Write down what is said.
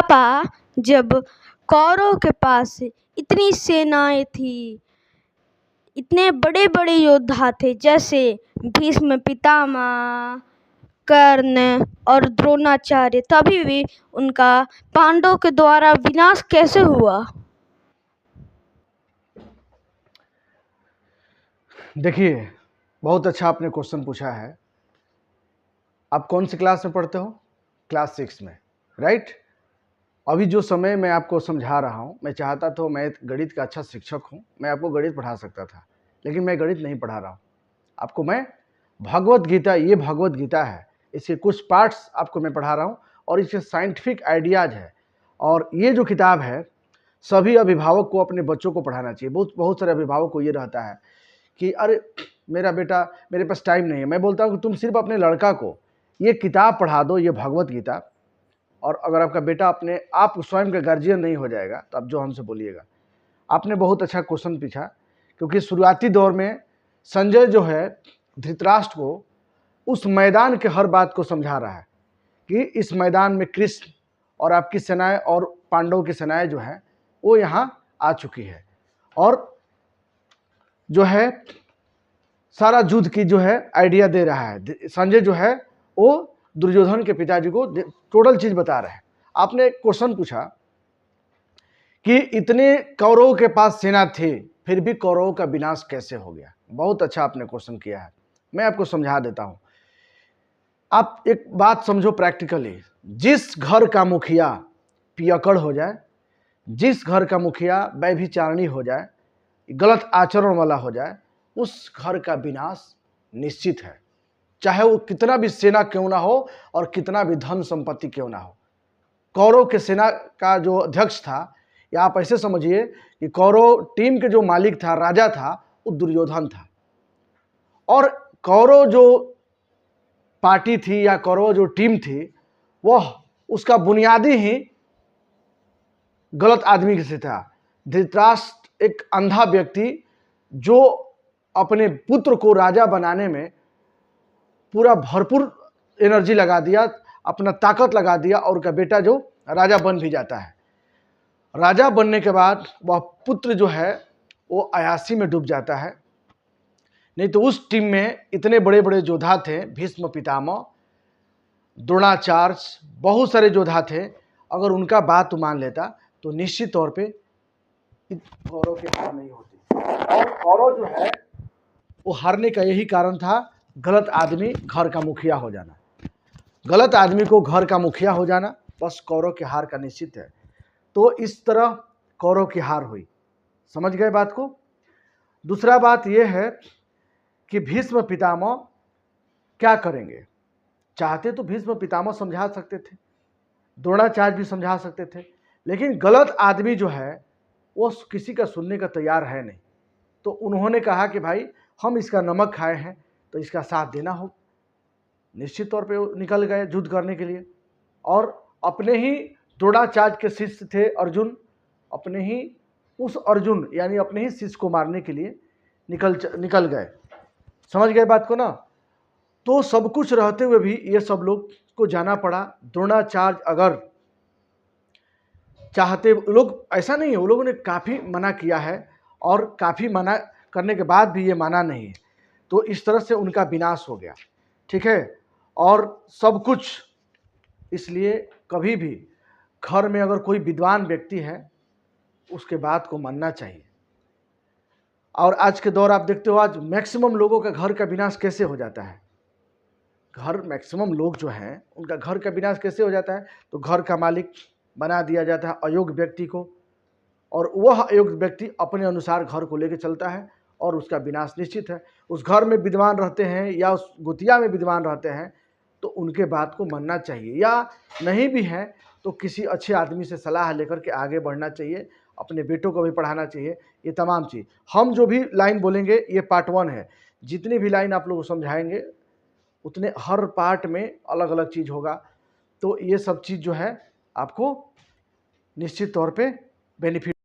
पापा, जब कौरव के पास इतनी सेनाएं थी, इतने बड़े बड़े योद्धा थे, जैसे भीष्म पितामह, कर्ण और द्रोणाचार्य, तभी भी उनका पांडवों के द्वारा विनाश कैसे हुआ? देखिए, बहुत अच्छा आपने क्वेश्चन पूछा है। आप कौन सी क्लास में पढ़ते हो? क्लास 6 में, राइट? अभी जो समय मैं आपको समझा रहा हूँ, मैं चाहता तो मैं गणित का अच्छा शिक्षक हूँ, मैं आपको गणित पढ़ा सकता था, लेकिन मैं गणित नहीं पढ़ा रहा हूँ आपको। मैं भगवत गीता, ये भगवत गीता है, इसके कुछ पार्ट्स आपको मैं पढ़ा रहा हूँ और इसके साइंटिफिक आइडियाज है। और ये जो किताब है, सभी अभिभावक को अपने बच्चों को पढ़ाना चाहिए। बहुत सारे अभिभावक को ये रहता है कि अरे मेरा बेटा, मेरे पास टाइम नहीं है। मैं बोलता हूँ कि तुम सिर्फ अपने लड़का को ये किताब पढ़ा दो, ये भगवत गीता। और अगर आपका बेटा अपने आप स्वयं का गार्जियन नहीं हो जाएगा तो आप जो हमसे बोलिएगा। आपने बहुत अच्छा क्वेश्चन पूछा, क्योंकि शुरुआती दौर में संजय जो है धृतराष्ट्र को उस मैदान के हर बात को समझा रहा है कि इस मैदान में कृष्ण और आपकी सेनाएं और पांडवों की सेनाएं जो है वो यहाँ आ चुकी है, और जो है सारा युद्ध की जो है आइडिया दे रहा है। संजय जो है वो दुर्योधन के पिताजी को टोटल चीज बता रहे हैं। आपने क्वेश्चन पूछा कि इतने कौरवों के पास सेना थी, फिर भी कौरवों का विनाश कैसे हो गया? बहुत अच्छा आपने क्वेश्चन किया है, मैं आपको समझा देता हूं। आप एक बात समझो प्रैक्टिकली, जिस घर का मुखिया पियक्कड़ हो जाए, जिस घर का मुखिया व्यभिचारिणी हो जाए, गलत आचरण वाला हो जाए, उस घर का विनाश निश्चित है, चाहे वो कितना भी सेना क्यों ना हो और कितना भी धन संपत्ति क्यों ना हो। कौरव के सेना का जो अध्यक्ष था, या आप ऐसे समझिए कि कौरव टीम के जो मालिक था, राजा था, वो दुर्योधन था। और कौरव जो पार्टी थी या कौरव जो टीम थी, वह उसका बुनियादी ही गलत आदमी से था। धृतराष्ट्र एक अंधा व्यक्ति जो अपने पुत्र को राजा बनाने में पूरा भरपूर एनर्जी लगा दिया, अपना ताकत लगा दिया, और उनका बेटा जो राजा बन भी जाता है। राजा बनने के बाद वह पुत्र जो है वो अयासी में डूब जाता है। नहीं तो उस टीम में इतने बड़े बड़े योद्धा थे, भीष्म पितामह, द्रोणाचार्य, बहुत सारे योद्धा थे। अगर उनका बात मान लेता तो निश्चित तौर पे कौरव की हार नहीं होती। और कौरव जो है वो हारने का यही कारण था, गलत आदमी घर का मुखिया हो जाना। गलत आदमी को घर का मुखिया हो जाना, बस कौरव की हार का निश्चित है। तो इस तरह कौरव की हार हुई। समझ गए बात को? दूसरा बात यह है कि भीष्म पितामह क्या करेंगे? चाहते तो भीष्म पितामह समझा सकते थे, द्रोणाचार्य भी समझा सकते थे, लेकिन गलत आदमी जो है वो किसी का सुनने का तैयार है नहीं। तो उन्होंने कहा कि भाई हम इसका नमक खाए हैं तो इसका साथ देना हो। निश्चित तौर पे वो निकल गए युद्ध करने के लिए, और अपने ही द्रोणाचार्य के शिष्य थे अर्जुन, अपने ही उस अर्जुन यानी अपने ही शिष्य को मारने के लिए निकल गए। समझ गए बात को ना? तो सब कुछ रहते हुए भी ये सब लोग को जाना पड़ा। द्रोणाचार्य अगर चाहते, लोग ऐसा नहीं है, वो लोगों ने काफ़ी मना किया है और काफ़ी मना करने के बाद भी ये माना नहीं है, तो इस तरह से उनका विनाश हो गया। ठीक है? और सब कुछ इसलिए कभी भी घर में अगर कोई विद्वान व्यक्ति है उसके बात को मानना चाहिए। और आज के दौर आप देखते हो, आज मैक्सिमम लोगों का घर का विनाश कैसे हो जाता है? घर मैक्सिमम लोग जो हैं उनका घर का विनाश कैसे हो जाता है? तो घर का मालिक बना दिया जाता है अयोग्य व्यक्ति को, और वह अयोग्य व्यक्ति अपने अनुसार घर को लेकर चलता है और उसका विनाश निश्चित है। उस घर में विद्वान रहते हैं या उस गुतिया में विद्वान रहते हैं तो उनके बात को मानना चाहिए, या नहीं भी है तो किसी अच्छे आदमी से सलाह लेकर के आगे बढ़ना चाहिए, अपने बेटों को भी पढ़ाना चाहिए। ये तमाम चीज़ हम जो भी लाइन बोलेंगे ये पार्ट 1 है। जितनी भी लाइन आप लोग को समझाएंगे उतने हर पार्ट में अलग अलग चीज़ होगा। तो ये सब चीज़ जो है आपको निश्चित तौर पे बेनिफिट